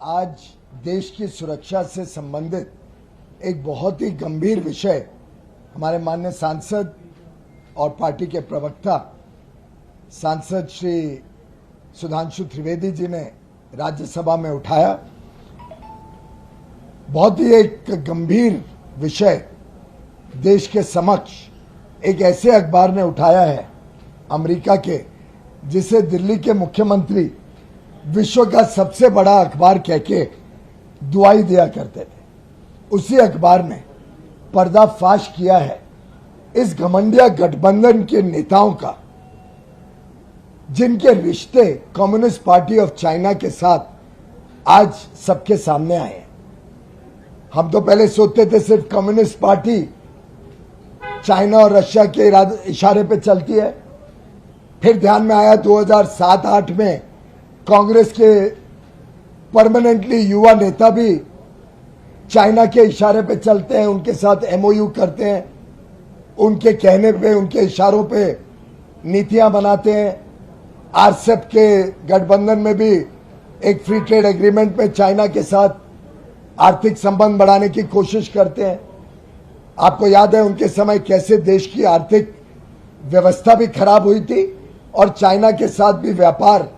आज देश की सुरक्षा से संबंधित एक बहुत ही गंभीर विषय हमारे माननीय सांसद और पार्टी के प्रवक्ता सांसद श्री सुधांशु त्रिवेदी जी ने राज्यसभा में उठाया। बहुत ही एक गंभीर विषय देश के समक्ष एक ऐसे अखबार ने उठाया है अमेरिका के, जिसे दिल्ली के मुख्यमंत्री विश्व का सबसे बड़ा अखबार कहके दुआई दिया करते थे। उसी अखबार ने पर्दाफाश किया है इस घमंडिया गठबंधन के नेताओं का, जिनके रिश्ते कम्युनिस्ट पार्टी ऑफ चाइना के साथ आज सबके सामने आए हैं। हम तो पहले सोचते थे सिर्फ कम्युनिस्ट पार्टी चाइना और रशिया के इशारे पे चलती है। फिर ध्यान में आया 2007-8 में कांग्रेस के परमानेंटली युवा नेता भी चाइना के इशारे पे चलते हैं, उनके साथ एमओयू करते हैं, उनके कहने पे, उनके इशारों पे नीतियां बनाते हैं। आरसेप के गठबंधन में भी एक फ्री ट्रेड एग्रीमेंट में चाइना के साथ आर्थिक संबंध बढ़ाने की कोशिश करते हैं। आपको याद है उनके समय कैसे देश की आर्थिक व्यवस्था भी खराब हुई थी और चाइना के साथ भी व्यापार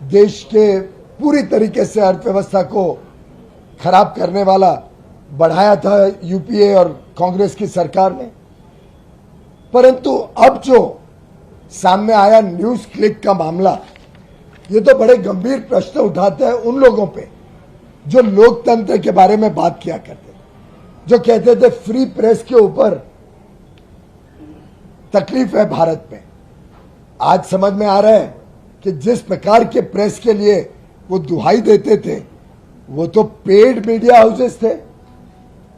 देश के पूरी तरीके से अर्थव्यवस्था को खराब करने वाला बढ़ाया था यूपीए और कांग्रेस की सरकार ने। परंतु अब जो सामने आया न्यूज क्लिक का मामला, ये तो बड़े गंभीर प्रश्न उठाता है उन लोगों पे जो लोकतंत्र के बारे में बात किया करते थे, जो कहते थे फ्री प्रेस के ऊपर तकलीफ है भारत में। आज समझ में आ रहा है कि जिस प्रकार के प्रेस के लिए वो दुहाई देते थे, वो तो पेड मीडिया हाउसेस थे,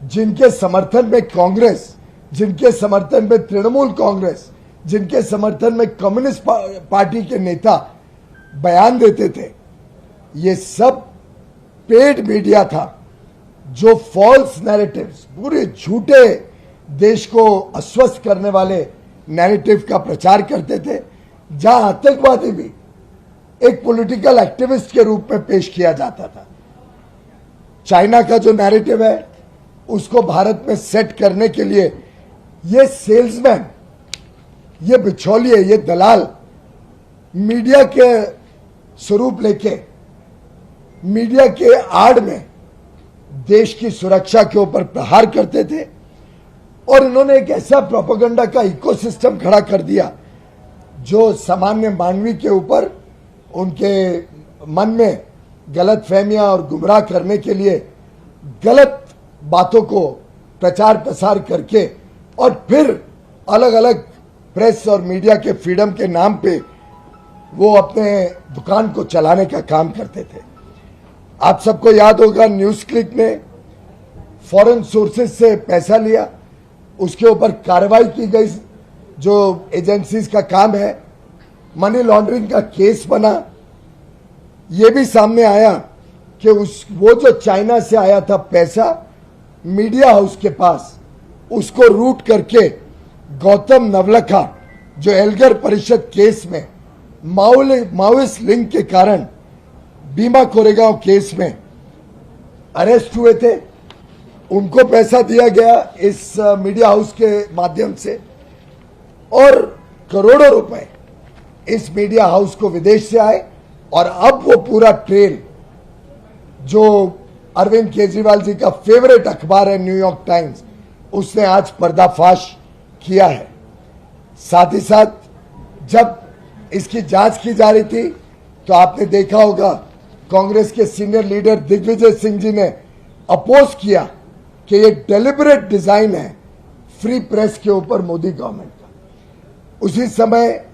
जिनके समर्थन में कांग्रेस, जिनके समर्थन में तृणमूल कांग्रेस, जिनके समर्थन में कम्युनिस्ट पार्टी के नेता बयान देते थे। ये सब पेड मीडिया था जो फॉल्स नैरेटिव्स, पूरे झूठे देश को अस्वस्थ करने वाले नैरेटिव का प्रचार करते थे, जहां आतंकवादी भी एक पॉलिटिकल एक्टिविस्ट के रूप में पेश किया जाता था। चाइना का जो नैरेटिव है उसको भारत में सेट करने के लिए ये सेल्समैन, ये बिचौलिए, ये दलाल मीडिया के स्वरूप लेके मीडिया के आड़ में देश की सुरक्षा के ऊपर प्रहार करते थे। और इन्होंने एक ऐसा प्रोपेगेंडा का इकोसिस्टम खड़ा कर दिया जो सामान्य मानवी के ऊपर उनके मन में गलत फहमियां और गुमराह करने के लिए गलत बातों को प्रचार प्रसार करके और फिर अलग अलग प्रेस और मीडिया के फ्रीडम के नाम पे वो अपने दुकान को चलाने का काम करते थे। आप सबको याद होगा न्यूज क्लिक ने फॉरेन सोर्सेज से पैसा लिया, उसके ऊपर कार्रवाई की गई जो एजेंसीज का काम है, मनी लॉन्ड्रिंग का केस बना। यह भी सामने आया कि वो जो चाइना से आया था पैसा मीडिया हाउस के पास, उसको रूट करके गौतम नवलखा जो एल्गर परिषद केस में माओइस्ट लिंक के कारण भीमा कोरेगांव केस में अरेस्ट हुए थे, उनको पैसा दिया गया इस मीडिया हाउस के माध्यम से और करोड़ों रुपए इस मीडिया हाउस को विदेश से आए। और अब वो पूरा ट्रेल जो अरविंद केजरीवाल जी का फेवरेट अखबार है न्यूयॉर्क टाइम्स, उसने आज पर्दाफाश किया है। साथ ही साथ जब इसकी जांच की जा रही थी तो आपने देखा होगा कांग्रेस के सीनियर लीडर दिग्विजय सिंह जी ने अपोज किया कि ये डेलिबरेट डिजाइन है फ्री प्रेस के ऊपर मोदी गवर्नमेंट का। उसी समय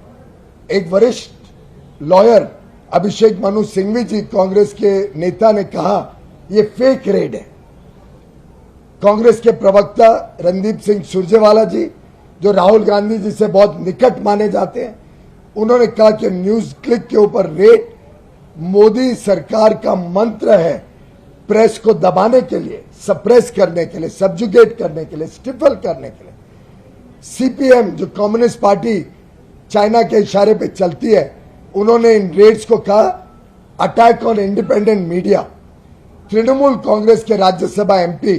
एक वरिष्ठ लॉयर अभिषेक मनु सिंघवी जी, कांग्रेस के नेता, ने कहा ये फेक रेड है। कांग्रेस के प्रवक्ता रणदीप सिंह सुरजेवाला जी, जो राहुल गांधी जी से बहुत निकट माने जाते हैं, उन्होंने कहा कि न्यूज क्लिक के ऊपर रेड मोदी सरकार का मंत्र है प्रेस को दबाने के लिए, सप्रेस करने के लिए, सब्जुगेट करने के लिए, स्टिफल करने के लिए। सीपीएम जो कम्युनिस्ट पार्टी चाइना के इशारे पे चलती है, उन्होंने इन रेड्स को कहा attack on independent media. Trinamool Congress के राज्यसभा एमपी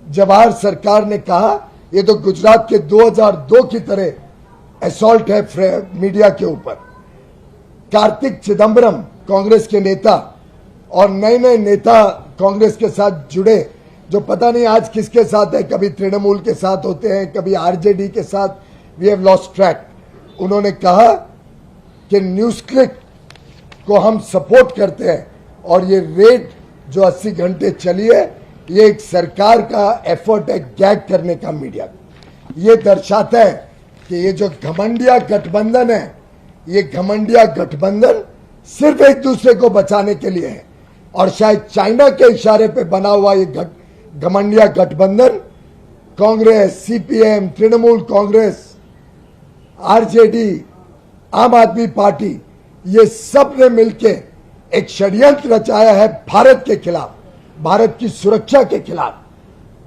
जवाहर सरकार ने कहा ये तो गुजरात के 2002 की तरह असॉल्ट है मीडिया के ऊपर। कार्तिक चिदम्बरम कांग्रेस के नेता और नए नए नेता कांग्रेस के साथ जुड़े, जो पता नहीं आज किसके साथ है, कभी तृणमूल के साथ होते हैं, कभी आरजेडी के साथ, वी हैव लॉस्ट ट्रैक। उन्होंने कहा कि न्यूज क्लिक को हम सपोर्ट करते हैं और ये रेड जो 80 घंटे चली है ये एक सरकार का एफर्ट है गैग करने का मीडिया। ये दर्शाता है कि ये जो घमंडिया गठबंधन है, ये घमंडिया गठबंधन सिर्फ एक दूसरे को बचाने के लिए है और शायद चाइना के इशारे पे बना हुआ ये घमंडिया गठबंधन कांग्रेस, सीपीएम, तृणमूल कांग्रेस, आरजेडी, आम आदमी पार्टी, ये सब ने मिलकर एक षड्यंत्र रचाया है भारत के खिलाफ, भारत की सुरक्षा के खिलाफ,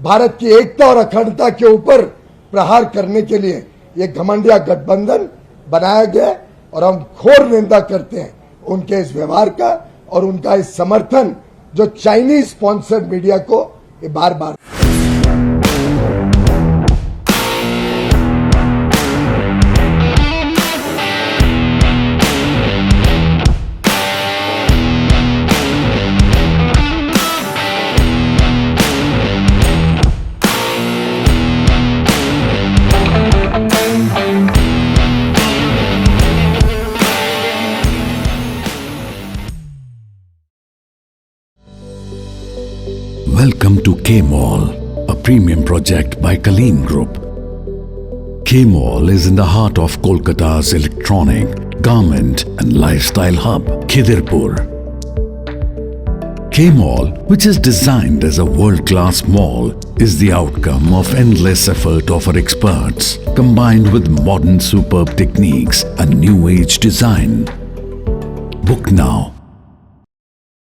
भारत की एकता और अखंडता के ऊपर प्रहार करने के लिए ये घमंडिया गठबंधन बनाया गया और हम घोर निंदा करते हैं उनके इस व्यवहार का और उनका इस समर्थन जो चाइनीज स्पॉन्सर्ड मीडिया को ये बार बार। Welcome to K-Mall, a premium project by Kaleen Group. K-Mall is in the heart of Kolkata's electronic, garment and lifestyle hub, Khidirpur. K-Mall, which is designed as a world-class mall, is the outcome of endless effort of our experts, combined with modern superb techniques and new age design. Book now